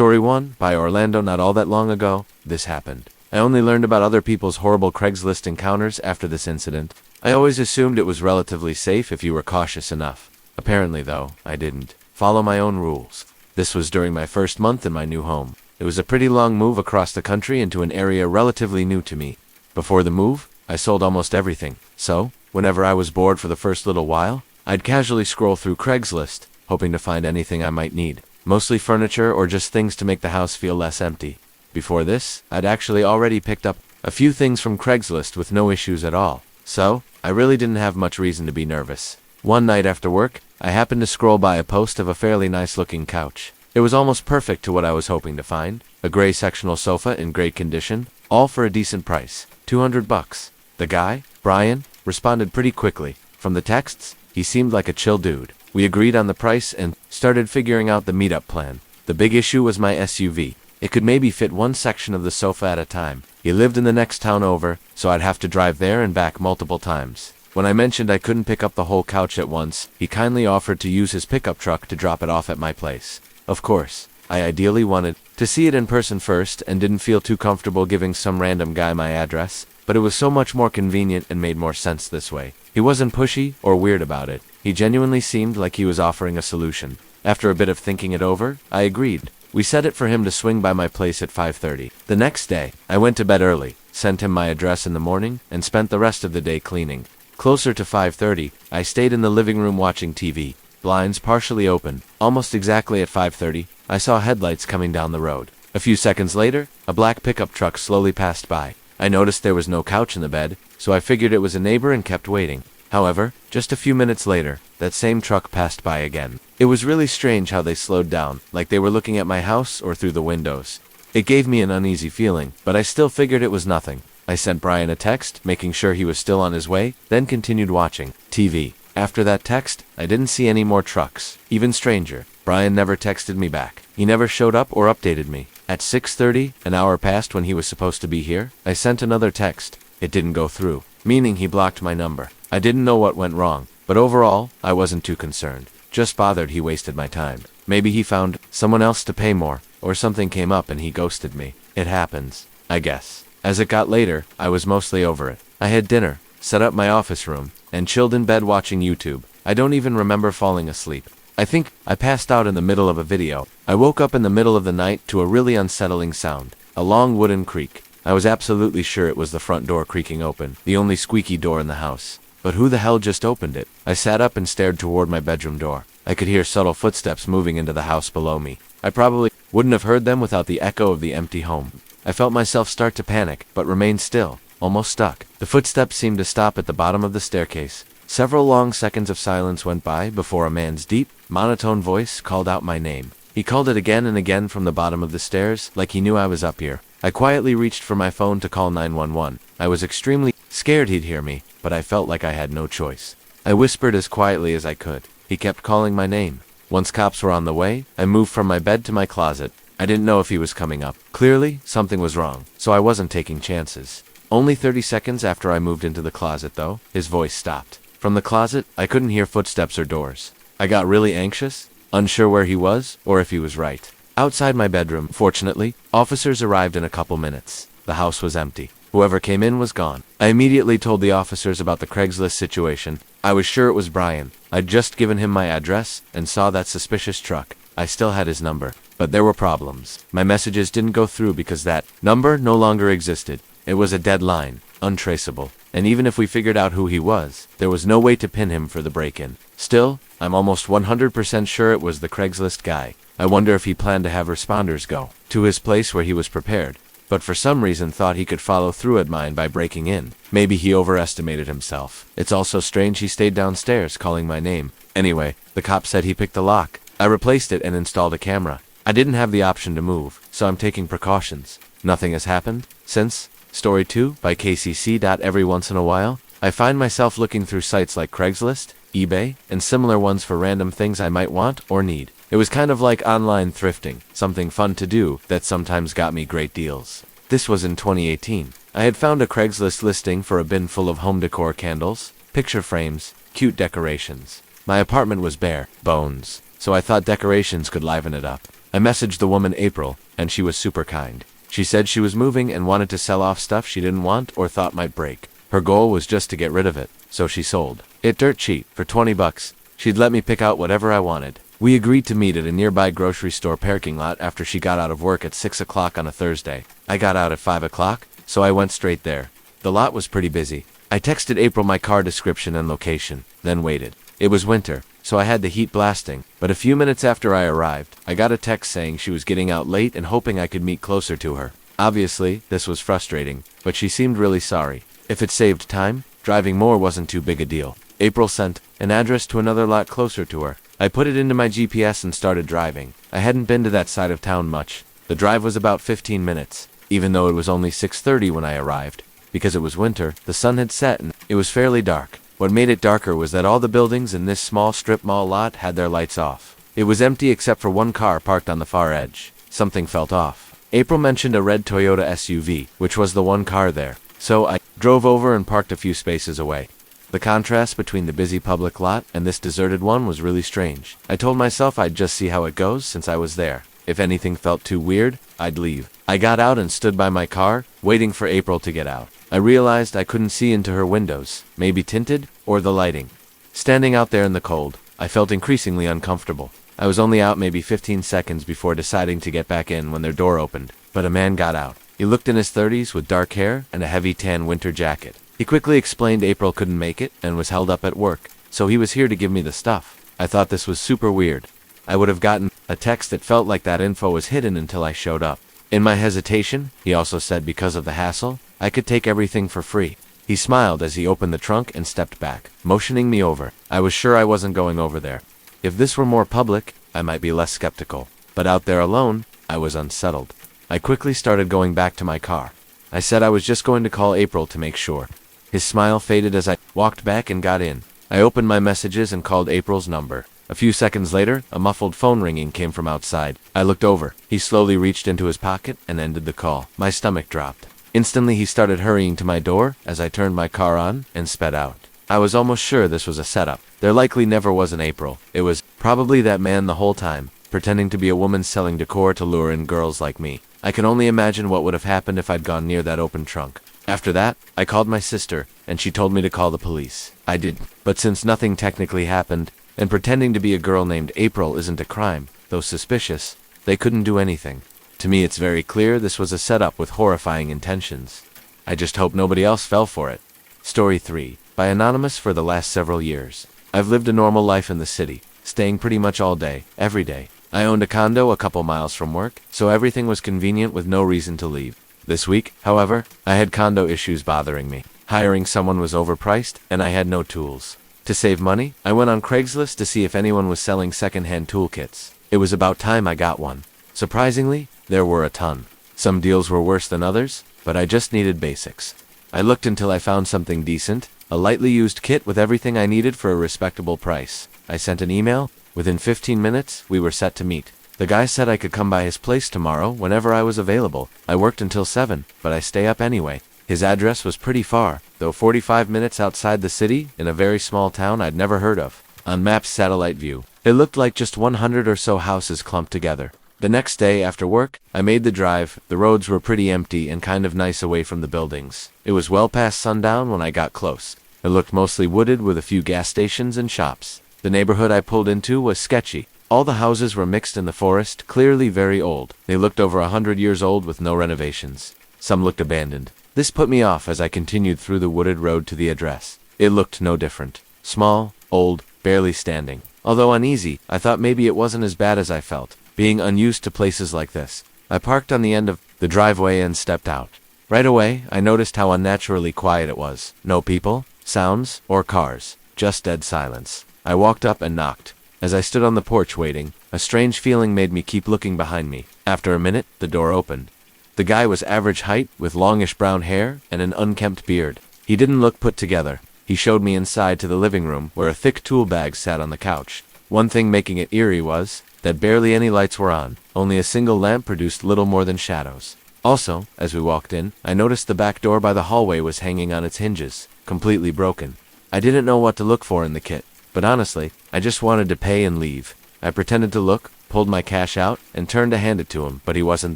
Story 1, by Orlando. Not all that long ago, this happened. I only learned about other people's horrible Craigslist encounters after this incident. I always assumed it was relatively safe if you were cautious enough. Apparently, though, I didn't follow my own rules. This was during my first month in my new home. It was a pretty long move across the country into an area relatively new to me. Before the move, I sold almost everything. So, whenever I was bored for the first little while, I'd casually scroll through Craigslist, hoping to find anything I might need. Mostly furniture or just things to make the house feel less empty. Before this, I'd actually already picked up a few things from Craigslist with no issues at all. So, I really didn't have much reason to be nervous. One night after work, I happened to scroll by a post of a fairly nice-looking couch. It was almost perfect to what I was hoping to find. A gray sectional sofa in great condition, all for a decent price. $200. The guy, Brian, responded pretty quickly. From the texts, he seemed like a chill dude. We agreed on the price and started figuring out the meetup plan. The big issue was my SUV. It could maybe fit one section of the sofa at a time. He lived in the next town over, so I'd have to drive there and back multiple times. When I mentioned I couldn't pick up the whole couch at once, he kindly offered to use his pickup truck to drop it off at my place. Of course, I ideally wanted to see it in person first and didn't feel too comfortable giving some random guy my address, but it was so much more convenient and made more sense this way. He wasn't pushy or weird about it. He genuinely seemed like he was offering a solution. After a bit of thinking it over, I agreed. We set it for him to swing by my place at 5:30. The next day, I went to bed early, sent him my address in the morning, and spent the rest of the day cleaning. Closer to 5:30, I stayed in the living room watching TV, blinds partially open. Almost exactly at 5:30, I saw headlights coming down the road. A few seconds later, a black pickup truck slowly passed by. I noticed there was no couch in the bed, so I figured it was a neighbor and kept waiting. However, just a few minutes later, that same truck passed by again. It was really strange how they slowed down, like they were looking at my house or through the windows. It gave me an uneasy feeling, but I still figured it was nothing. I sent Brian a text, making sure he was still on his way, then continued watching TV. After that text, I didn't see any more trucks. Even stranger, Brian never texted me back. He never showed up or updated me. At 6:30, an hour passed when he was supposed to be here, I sent another text. It didn't go through, meaning he blocked my number. I didn't know what went wrong, but overall, I wasn't too concerned. Just bothered he wasted my time. Maybe he found someone else to pay more, or something came up and he ghosted me. It happens, I guess. As it got later, I was mostly over it. I had dinner, set up my office room, and chilled in bed watching YouTube. I don't even remember falling asleep. I think I passed out in the middle of a video. I woke up in the middle of the night to a really unsettling sound. A long wooden creak. I was absolutely sure it was the front door creaking open, the only squeaky door in the house. But who the hell just opened it? I sat up and stared toward my bedroom door. I could hear subtle footsteps moving into the house below me. I probably wouldn't have heard them without the echo of the empty home. I felt myself start to panic, but remained still, almost stuck. The footsteps seemed to stop at the bottom of the staircase. Several long seconds of silence went by before a man's deep, monotone voice called out my name. He called it again and again from the bottom of the stairs, like he knew I was up here. I quietly reached for my phone to call 911. I was extremely scared he'd hear me, but I felt like I had no choice. I whispered as quietly as I could. He kept calling my name. Once cops were on the way, I moved from my bed to my closet. I didn't know if he was coming up. Clearly, something was wrong, so I wasn't taking chances. Only 30 seconds after I moved into the closet, though, his voice stopped. From the closet, I couldn't hear footsteps or doors. I got really anxious, unsure where he was, or if he was right. Outside my bedroom, fortunately, officers arrived in a couple minutes. The house was empty. Whoever came in was gone. I immediately told the officers about the Craigslist situation. I was sure it was Brian. I'd just given him my address and saw that suspicious truck. I still had his number, but there were problems. My messages didn't go through because that number no longer existed. It was a dead line, untraceable. And even if we figured out who he was, there was no way to pin him for the break-in. Still, I'm almost 100% sure it was the Craigslist guy. I wonder if he planned to have responders go to his place where he was prepared, but for some reason thought he could follow through at mine by breaking in. Maybe he overestimated himself. It's also strange he stayed downstairs calling my name. Anyway, the cop said he picked the lock. I replaced it and installed a camera. I didn't have the option to move, so I'm taking precautions. Nothing has happened since. Story 2 by KCC. Every once in a while, I find myself looking through sites like Craigslist, eBay, and similar ones for random things I might want or need. It was kind of like online thrifting, something fun to do that sometimes got me great deals. This was in 2018. I had found a Craigslist listing for a bin full of home decor candles, picture frames, cute decorations. My apartment was bare, bones. so I thought decorations could liven it up. I messaged the woman April, and she was super kind. She said she was moving and wanted to sell off stuff she didn't want or thought might break. Her goal was just to get rid of it, so she sold it dirt cheap for 20 bucks. She'd let me pick out whatever I wanted. We agreed to meet at a nearby grocery store parking lot after she got out of work at 6 o'clock on a Thursday. I got out at 5 o'clock, so I went straight there. The lot was pretty busy. I texted April my car description and location, then waited. It was winter, so I had the heat blasting, but a few minutes after I arrived, I got a text saying she was getting out late and hoping I could meet closer to her. Obviously, this was frustrating, but she seemed really sorry. If it saved time, driving more wasn't too big a deal. April sent an address to another lot closer to her. I put it into my GPS and started driving. I hadn't been to that side of town much. The drive was about 15 minutes, even though it was only 6:30 when I arrived. Because it was winter, the sun had set and it was fairly dark. What made it darker was that all the buildings in this small strip mall lot had their lights off. It was empty except for one car parked on the far edge. Something felt off. April mentioned a red Toyota SUV, which was the one car there. So I drove over and parked a few spaces away. The contrast between the busy public lot and this deserted one was really strange. I told myself I'd just see how it goes since I was there. If anything felt too weird, I'd leave. I got out and stood by my car, waiting for April to get out. I realized I couldn't see into her windows, maybe tinted, or the lighting. Standing out there in the cold, I felt increasingly uncomfortable. I was only out maybe 15 seconds before deciding to get back in when their door opened, but a man got out. He looked in his 30s with dark hair and a heavy tan winter jacket. He quickly explained April couldn't make it and was held up at work, so he was here to give me the stuff. I thought this was super weird. I would have gotten a text that felt like that info was hidden until I showed up. In my hesitation, he also said because of the hassle, I could take everything for free. He smiled as he opened the trunk and stepped back, motioning me over. I was sure I wasn't going over there. If this were more public, I might be less skeptical. But out there alone, I was unsettled. I quickly started going back to my car. I said I was just going to call April to make sure. His smile faded as I walked back and got in. I opened my messages and called April's number. A few seconds later, a muffled phone ringing came from outside. I looked over. He slowly reached into his pocket and ended the call. My stomach dropped. Instantly, he started hurrying to my door as I turned my car on and sped out. I was almost sure this was a setup. There likely never was an April. It was probably that man the whole time, pretending to be a woman selling decor to lure in girls like me. I can only imagine what would have happened if I'd gone near that open trunk. After that, I called my sister, and she told me to call the police. I did, but since nothing technically happened, and pretending to be a girl named April isn't a crime, though suspicious, they couldn't do anything. To me, it's very clear this was a setup with horrifying intentions. I just hope nobody else fell for it. Story 3. By Anonymous. For the last several years, I've lived a normal life in the city, staying pretty much all day, every day. I owned a condo a couple miles from work, so everything was convenient with no reason to leave. This week, however, I had condo issues bothering me. Hiring someone was overpriced, and I had no tools. To save money, I went on Craigslist to see if anyone was selling second-hand toolkits. It was about time I got one. Surprisingly, there were a ton. Some deals were worse than others, but I just needed basics. I looked until I found something decent, a lightly used kit with everything I needed for a respectable price. I sent an email. Within 15 minutes, we were set to meet. The guy said I could come by his place tomorrow whenever I was available. I worked until 7, but I stay up anyway. His address was pretty far, though 45 minutes outside the city, in a very small town I'd never heard of. On Maps satellite view, it looked like just 100 or so houses clumped together. The next day after work, I made the drive. The roads were pretty empty and kind of nice away from the buildings. It was well past sundown when I got close. It looked mostly wooded with a few gas stations and shops. The neighborhood I pulled into was sketchy. All the houses were mixed in the forest, clearly very old. They looked over 100 years old with no renovations. Some looked abandoned. This put me off as I continued through the wooded road to the address. It looked no different. Small, old, barely standing. Although uneasy, I thought maybe it wasn't as bad as I felt, being unused to places like this. I parked on the end of the driveway and stepped out. Right away, I noticed how unnaturally quiet it was. No people, sounds, or cars. Just dead silence. I walked up and knocked. As I stood on the porch waiting, a strange feeling made me keep looking behind me. After a minute, the door opened. The guy was average height, with longish brown hair and an unkempt beard. He didn't look put together. He showed me inside to the living room, where a thick tool bag sat on the couch. One thing making it eerie was that barely any lights were on. Only a single lamp produced little more than shadows. Also, as we walked in, I noticed the back door by the hallway was hanging on its hinges, completely broken. I didn't know what to look for in the kit, but honestly, I just wanted to pay and leave. I pretended to look, pulled my cash out, and turned to hand it to him, but he wasn't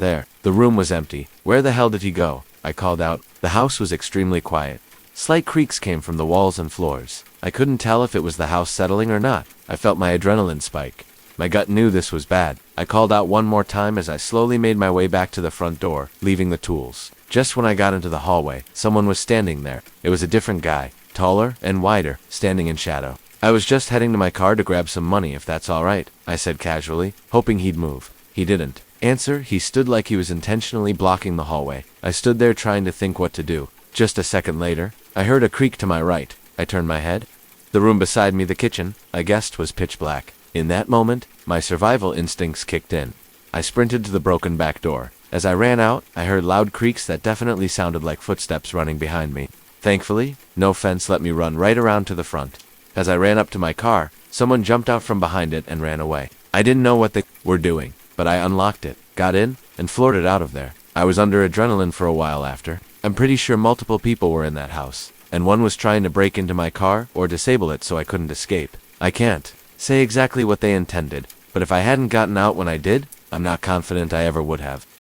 there. The room was empty. Where the hell did he go? I called out. The house was extremely quiet. Slight creaks came from the walls and floors. I couldn't tell if it was the house settling or not. I felt my adrenaline spike. My gut knew this was bad. I called out one more time as I slowly made my way back to the front door, leaving the tools. Just when I got into the hallway, someone was standing there. It was a different guy, taller and wider, standing in shadow. I was just heading to my car to grab some money if that's alright, I said casually, hoping he'd move. He didn't. Answer, he stood like he was intentionally blocking the hallway. I stood there trying to think what to do. Just a second later, I heard a creak to my right. I turned my head. The room beside me, the kitchen, I guessed was pitch black. In that moment, my survival instincts kicked in. I sprinted to the broken back door. As I ran out, I heard loud creaks that definitely sounded like footsteps running behind me. Thankfully, no fence let me run right around to the front. As I ran up to my car, someone jumped out from behind it and ran away. I didn't know what they were doing, but I unlocked it, got in, and floored it out of there. I was under adrenaline for a while after. I'm pretty sure multiple people were in that house, and one was trying to break into my car or disable it so I couldn't escape. I can't say exactly what they intended, but if I hadn't gotten out when I did, I'm not confident I ever would have.